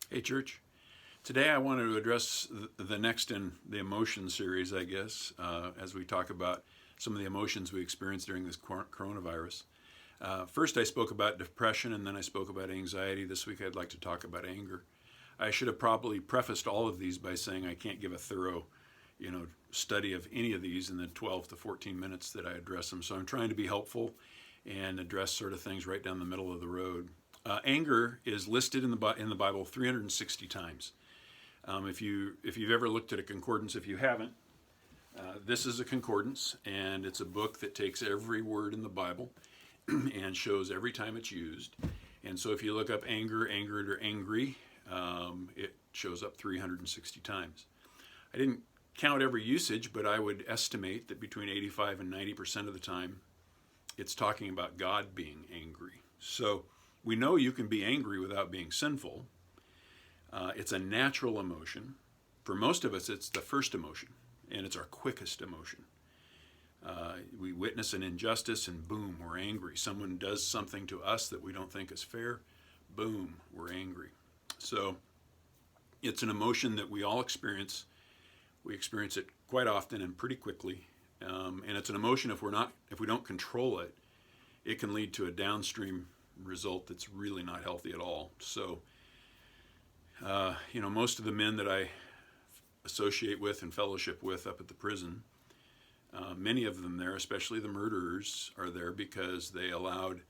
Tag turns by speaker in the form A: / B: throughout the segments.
A: Hey, church. Today I wanted to address the next in the emotion series, I guess, as we talk about some of the emotions we experienced during this coronavirus. First, I spoke about depression, and then I spoke about anxiety. This week, I'd like to talk about anger. I should have probably prefaced all of these by saying I can't give a thorough, study of any of these in the 12 to 14 minutes that I address them. So I'm trying to be helpful and address sort of things right down the middle of the road. Anger is listed in the Bible 360 times. If you've ever looked at a concordance, if you haven't, this is a concordance, and it's a book that takes every word in the Bible and shows every time it's used. And so if you look up anger, angered, or angry, it shows up 360 times. I didn't count every usage, but I would estimate that between 85 and 90% of the time, it's talking about God being angry. So we know you can be angry without being sinful. It's a natural emotion. For most of us, it's the first emotion, and it's our quickest emotion. We witness an injustice, and boom, we're angry. Someone does something to us that we don't think is fair, boom, we're angry. So it's an emotion that we all experience. We experience it quite often and pretty quickly. And it's an emotion, if we don't control it, it can lead to a downstream result that's really not healthy at all. So, most of the men that I associate with and fellowship with up at the prison, many of them there, especially the murderers, are there because they allowed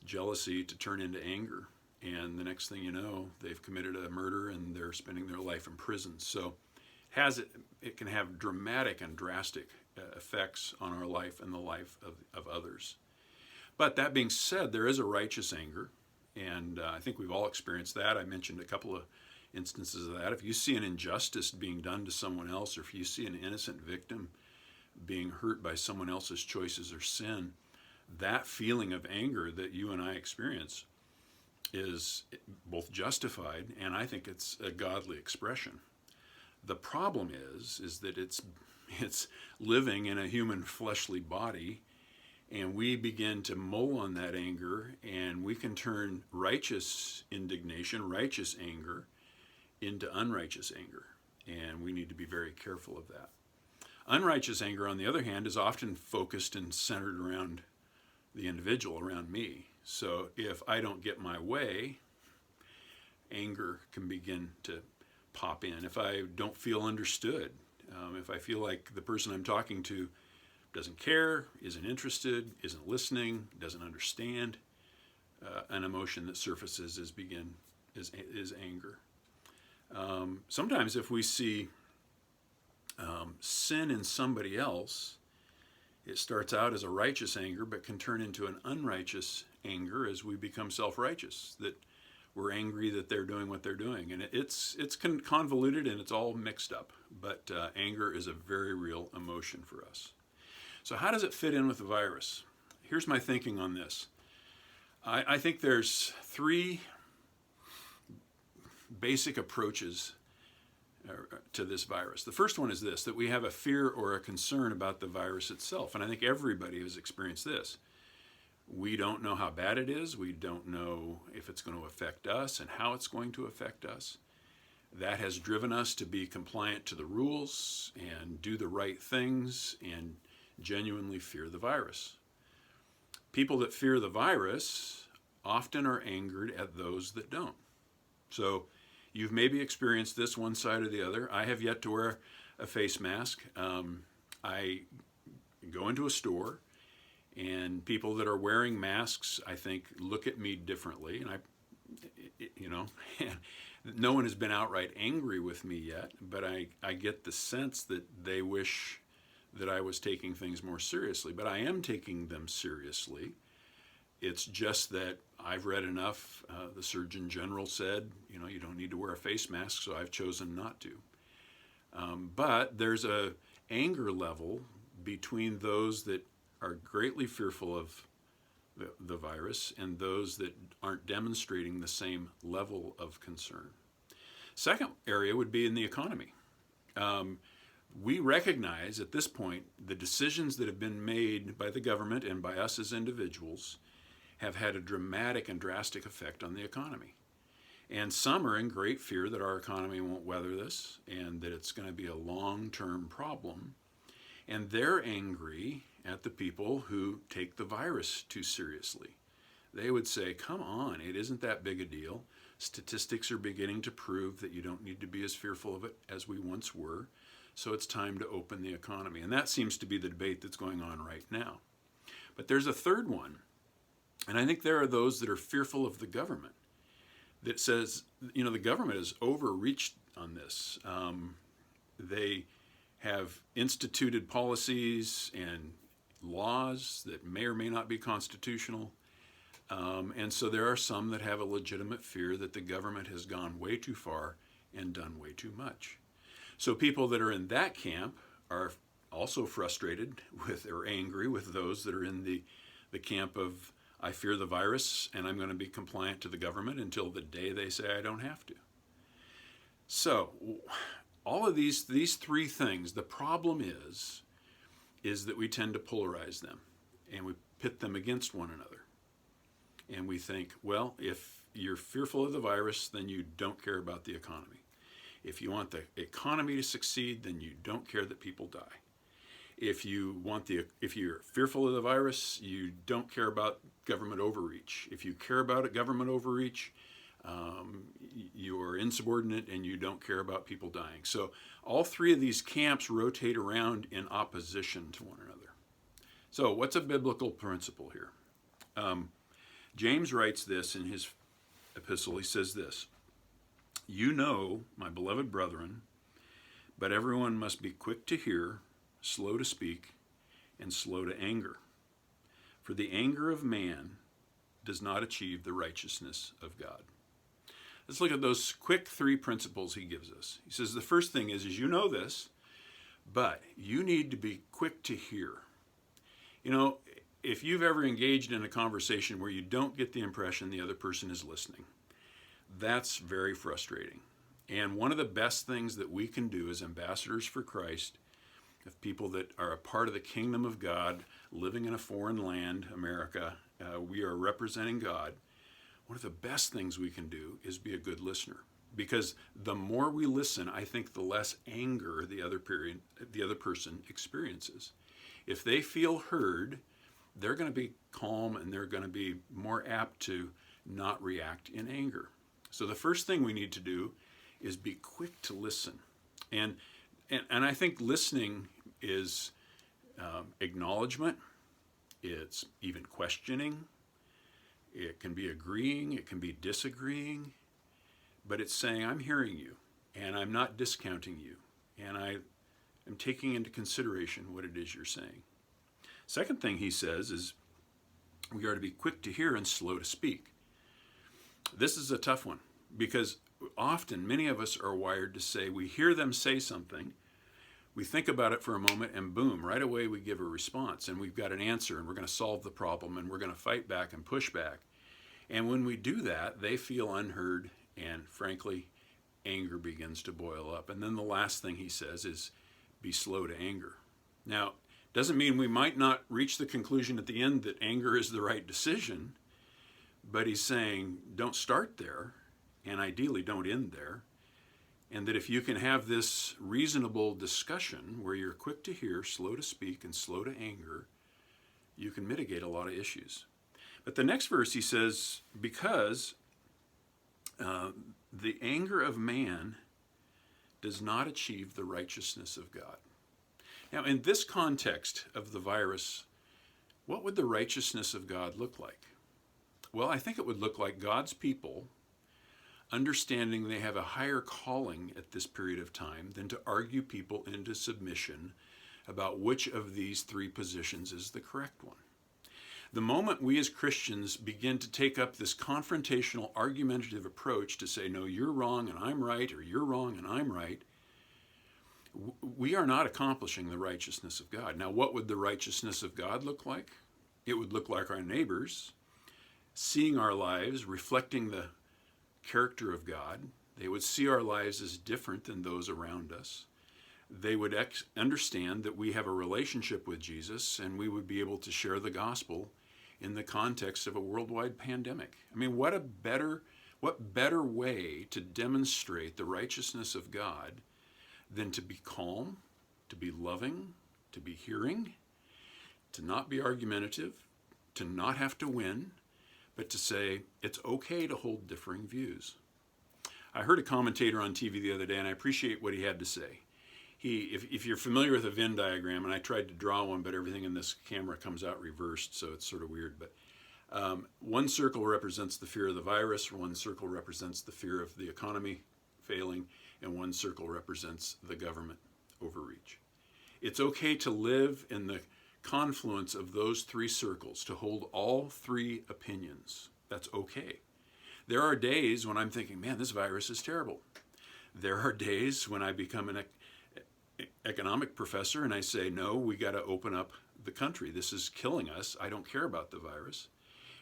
A: jealousy to turn into anger. And the next thing you know, they've committed a murder and they're spending their life in prison. So it can have dramatic and drastic effects on our life and the life of others. But that being said, there is a righteous anger, and I think we've all experienced that. I mentioned a couple of instances of that. If you see an injustice being done to someone else, or if you see an innocent victim being hurt by someone else's choices or sin, that feeling of anger that you and I experience is both justified, and I think it's a godly expression. The problem is that it's living in a human fleshly body, and we begin to mull on that anger, and we can turn righteous indignation, righteous anger, into unrighteous anger. And we need to be very careful of that. Unrighteous anger, on the other hand, is often focused and centered around the individual, around me. So if I don't get my way, anger can begin to pop in. If I don't feel understood, if I feel like the person I'm talking to doesn't care, isn't interested, isn't listening, doesn't understand, an emotion that surfaces is anger. Sometimes if we see sin in somebody else, it starts out as a righteous anger, but can turn into an unrighteous anger as we become self-righteous, that we're angry that they're doing what they're doing. And it's convoluted and it's all mixed up, but anger is a very real emotion for us. So how does it fit in with the virus? Here's my thinking on this. I think there's three basic approaches to this virus. The first one is this, that we have a fear or a concern about the virus itself. And I think everybody has experienced this. We don't know how bad it is. We don't know if it's going to affect us and how it's going to affect us. That has driven us to be compliant to the rules and do the right things and genuinely fear the virus. People that fear the virus often are angered at those that don't. So you've maybe experienced this one side or the other. I have yet to wear a face mask. I go into a store, and people that are wearing masks, I think, look at me differently. And no one has been outright angry with me yet, but I get the sense that they wish that I was taking things more seriously. But I am taking them seriously. It's just that I've read enough. The Surgeon General said, you don't need to wear a face mask, so I've chosen not to. But there's a anger level between those that are greatly fearful of the virus and those that aren't demonstrating the same level of concern. Second area would be in the economy. We recognize at this point the decisions that have been made by the government and by us as individuals have had a dramatic and drastic effect on the economy. And some are in great fear that our economy won't weather this and that it's going to be a long-term problem. And they're angry at the people who take the virus too seriously. They would say, come on, it isn't that big a deal. Statistics are beginning to prove that you don't need to be as fearful of it as we once were. So it's time to open the economy. And that seems to be the debate that's going on right now. But there's a third one. And I think there are those that are fearful of the government that says, the government has overreached on this. They have instituted policies and laws that may or may not be constitutional. And so there are some that have a legitimate fear that the government has gone way too far and done way too much. So people that are in that camp are also frustrated with or angry with those that are in the camp of, I fear the virus and I'm going to be compliant to the government until the day they say I don't have to. So all of these three things, the problem is that we tend to polarize them and we pit them against one another. And we think, well, if you're fearful of the virus, then you don't care about the economy. If you want the economy to succeed, then you don't care that people die. If you're fearful of the virus, you don't care about government overreach. If you care about government overreach, you're insubordinate and you don't care about people dying. So all three of these camps rotate around in opposition to one another. So what's a biblical principle here? James writes this in his epistle. He says this, "You know, my beloved brethren, but everyone must be quick to hear, slow to speak, and slow to anger. For the anger of man does not achieve the righteousness of God." Let's look at those quick three principles he gives us. He says the first thing is you know this, but you need to be quick to hear. If you've ever engaged in a conversation where you don't get the impression the other person is listening, that's very frustrating. And one of the best things that we can do as ambassadors for Christ, of people that are a part of the kingdom of God, living in a foreign land, America, we are representing God. One of the best things we can do is be a good listener. Because the more we listen, I think the less anger the other person experiences. If they feel heard, they're going to be calm and they're going to be more apt to not react in anger. So the first thing we need to do is be quick to listen. And I think listening is acknowledgement. It's even questioning. It can be agreeing. It can be disagreeing. But it's saying, I'm hearing you and I'm not discounting you. And I am taking into consideration what it is you're saying. Second thing he says is we are to be quick to hear and slow to speak. This is a tough one because often many of us are wired to say, we hear them say something, we think about it for a moment, and boom, right away we give a response and we've got an answer and we're going to solve the problem and we're going to fight back and push back. And when we do that, they feel unheard and frankly, anger begins to boil up. And then the last thing he says is be slow to anger. Now, doesn't mean we might not reach the conclusion at the end that anger is the right decision, but he's saying don't start there, and ideally don't end there, and that if you can have this reasonable discussion where you're quick to hear, slow to speak, and slow to anger, you can mitigate a lot of issues. But the next verse he says, because the anger of man does not achieve the righteousness of God. Now, in this context of the virus, what would the righteousness of God look like? Well, I think it would look like God's people understanding they have a higher calling at this period of time than to argue people into submission about which of these three positions is the correct one. The moment we as Christians begin to take up this confrontational, argumentative approach to say, no, you're wrong and I'm right, or you're wrong and I'm right, we are not accomplishing the righteousness of God. Now, what would the righteousness of God look like? It would look like our neighbors seeing our lives, reflecting the character of God. They would see our lives as different than those around us. They would understand that we have a relationship with Jesus, and we would be able to share the gospel in the context of a worldwide pandemic. I mean, what What better way to demonstrate the righteousness of God than to be calm, to be loving, to be hearing, to not be argumentative, to not have to win, but to say it's okay to hold differing views. I heard a commentator on TV the other day, and I appreciate what he had to say. If you're familiar with a Venn diagram, and I tried to draw one, but everything in this camera comes out reversed, so it's sort of weird. But one circle represents the fear of the virus, one circle represents the fear of the economy failing, and one circle represents the government overreach. It's okay to live in the confluence of those three circles, to hold all three opinions. That's okay. There are days when I'm thinking, man, this virus is terrible. There are days when I become an economic professor and I say, no, we got to open up the country. This is killing us. I don't care about the virus.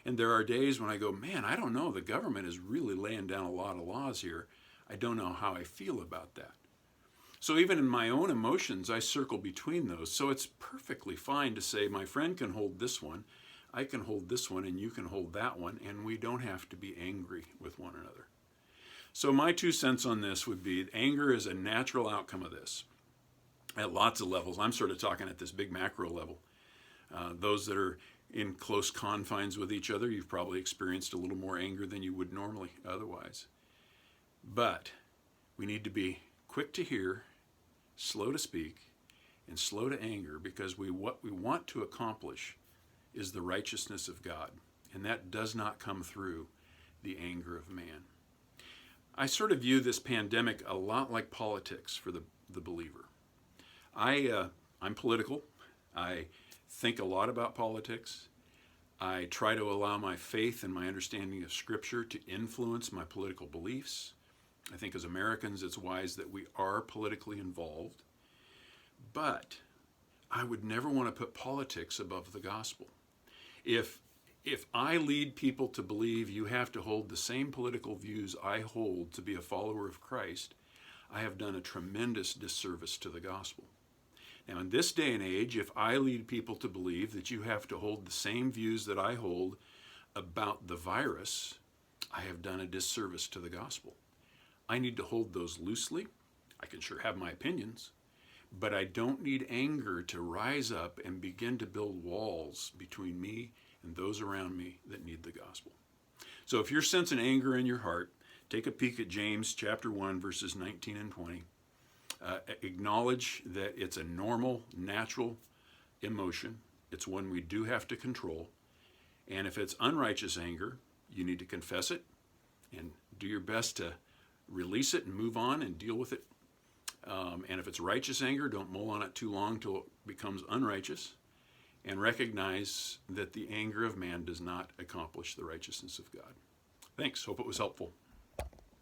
A: And there are days when I go, man, I don't know. The government is really laying down a lot of laws here. I don't know how I feel about that. So even in my own emotions, I circle between those. So it's perfectly fine to say, my friend can hold this one, I can hold this one, and you can hold that one, and we don't have to be angry with one another. So my 2 cents on this would be anger is a natural outcome of this at lots of levels. I'm sort of talking at this big macro level. Those that are in close confines with each other, you've probably experienced a little more anger than you would normally otherwise. But we need to be quick to hear, slow to speak, and slow to anger, because what we want to accomplish is the righteousness of God, and that does not come through the anger of man. I sort of view this pandemic a lot like politics for the believer. I'm political. I think a lot about politics. I try to allow my faith and my understanding of Scripture to influence my political beliefs. I think as Americans, it's wise that we are politically involved. But I would never want to put politics above the gospel. If I lead people to believe you have to hold the same political views I hold to be a follower of Christ, I have done a tremendous disservice to the gospel. Now, in this day and age, if I lead people to believe that you have to hold the same views that I hold about the virus, I have done a disservice to the gospel. I need to hold those loosely. I can sure have my opinions, but I don't need anger to rise up and begin to build walls between me and those around me that need the gospel. So if you're sensing anger in your heart, take a peek at James chapter 1, verses 19 and 20. Acknowledge that it's a normal, natural emotion. It's one we do have to control. And if it's unrighteous anger, you need to confess it and do your best to release it and move on and deal with it. And if it's righteous anger, don't mull on it too long till it becomes unrighteous. And recognize that the anger of man does not accomplish the righteousness of God. Thanks. Hope it was helpful.